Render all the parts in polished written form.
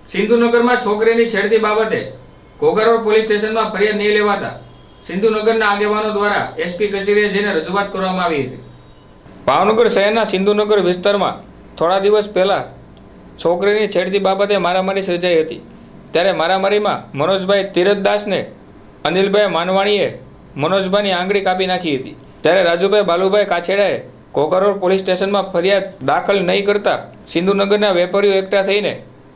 સિંધુનગરમાં છોકરીની છેડતી બાબતે ઘોઘારોડ પોલીસ સ્ટેશનમાં ફરિયાદ નહીં લેવાતા સિંધુનગરના આગેવાનો દ્વારા એસપી કચેરીએ જઈને રજૂઆત કરવામાં આવી હતી। ભાવનગર શહેરના સિંધુનગર વિસ્તારમાં થોડા દિવસ પહેલા છોકરીની છેડતી બાબતે મારામારી સર્જાઈ હતી। ત્યારે મારામારીમાં મનોજભાઈ તીરથદાસને અનિલભાઈ માનવાણીએ મનોજભાઈની આંગળી કાપી નાખી હતી। ત્યારે રાજુભાઈ બાલુભાઈ કાછેડાએ ઘોઘારોડ પોલીસ સ્ટેશનમાં ફરિયાદ દાખલ નહીં કરતા સિંધુનગરના વેપારીઓ એકઠા થઈને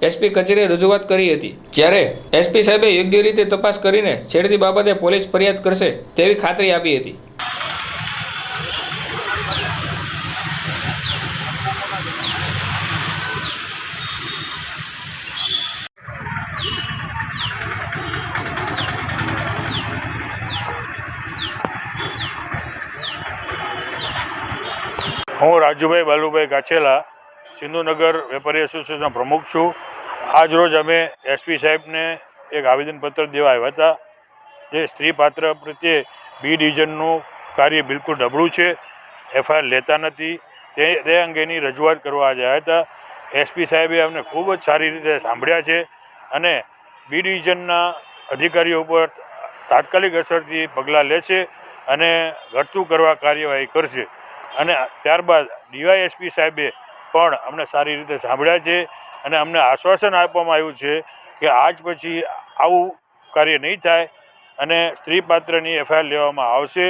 એસપી કચેરીએ રજૂઆત કરી હતી। જ્યારે એસપી સાહેબે યોગ્ય રીતે તપાસ કરીને છેડતી બાબતે પોલીસ ફરિયાદ કરશે તેવી ખાતરી આપી હતી। હું રાજુભાઈ બાલુભાઈ કાછેલા સિંધુનગર વેપારી એસોસિએશનના પ્રમુખ છું। આજ રોજ અમે એસપી સાહેબને એક આવેદનપત્ર દેવા આવ્યા હતા। જે સ્ત્રી પાત્ર પ્રત્યે બી ડિવિઝનનું કાર્ય બિલકુલ નબળું છે, એફઆઈઆર લેતા નથી, તે અંગેની રજૂઆત કરવા આજે આવ્યા હતા। એસપી સાહેબે અમને ખૂબ જ સારી રીતે સાંભળ્યા છે અને બી ડિવિઝનના અધિકારીઓ ઉપર તાત્કાલિક અસરથી પગલાં લેશે અને ઘટતું કરવા કાર્યવાહી કરશે। અને ત્યારબાદ ડીવાયએસપી સાહેબે પણ અમને સારી રીતે સાંભળ્યા છે અને અમને આશ્વાસન આપવામાં આવ્યું છે કે આજ પછી આવું કાર્ય નહીં થાય અને સ્ત્રી પાત્રની એફઆઈઆર લેવામાં આવશે।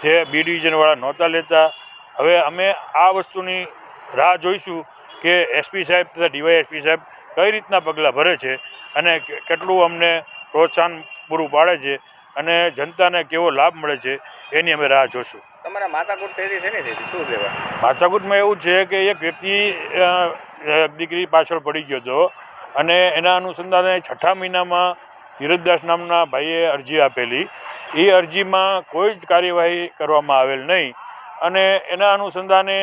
જે બી ડિવિઝનવાળા નહોતા લેતા, હવે અમે આ વસ્તુની રાહ જોઈશું કે એસપી સાહેબ તથા ડીવાયએસપી સાહેબ કઈ રીતના પગલાં ભરે છે અને કેટલું અમને પ્રોત્સાહન પૂરું પાડે છે અને જનતાને કેવો લાભ મળે છે એની અમે રાહ જોઈશું। તમારા માથાકૂટ થઈ છે ને શું કહેવાય? માથાકૂટમાં એવું છે કે એક વ્યક્તિ દીકરી પાછળ પડી ગયો હતો અને એના અનુસંધાને 6ઠા મહિનામાં તીરથદાસ નામના ભાઈએ અરજી આપેલી। એ અરજીમાં કોઈ જ કાર્યવાહી કરવામાં આવેલ નહીં અને એના અનુસંધાને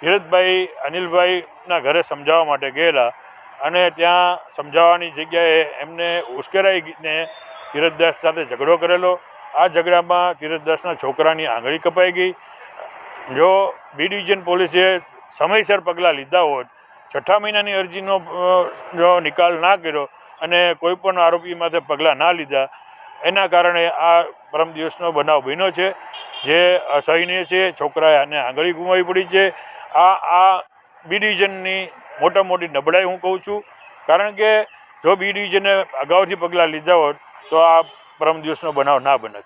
ધીરજભાઈ અનિલભાઈના ઘરે સમજાવવા માટે ગયેલા અને ત્યાં સમજાવવાની જગ્યાએ એમને ઉશ્કેરાઈને તીરથદાસ સાથે ઝઘડો કરેલો। આ ઝઘડામાં તીરથદાસના છોકરાની આંગળી કપાઈ ગઈ। જો બી ડિવિઝન પોલીસે સમયસર પગલાં લીધા હોત, 6ઠા મહિનાની અરજીનો જો નિકાલ ના કર્યો અને કોઈ પણ આરોપી માટે પગલાં ના લીધા, એના કારણે આ પરમ દિવસનો બનાવ બન્યો છે જે અસહનીય છે। છોકરાએ આને આંગળી ગુમાવી પડી છે। આ બી ડિવિઝનની મોટી નબળાઈ હું કહું છું, કારણ કે જો બી ડિવિઝને અગાઉથી પગલાં લીધા હોત તો આ પરમ દિવસનો બનાવ ના બનત।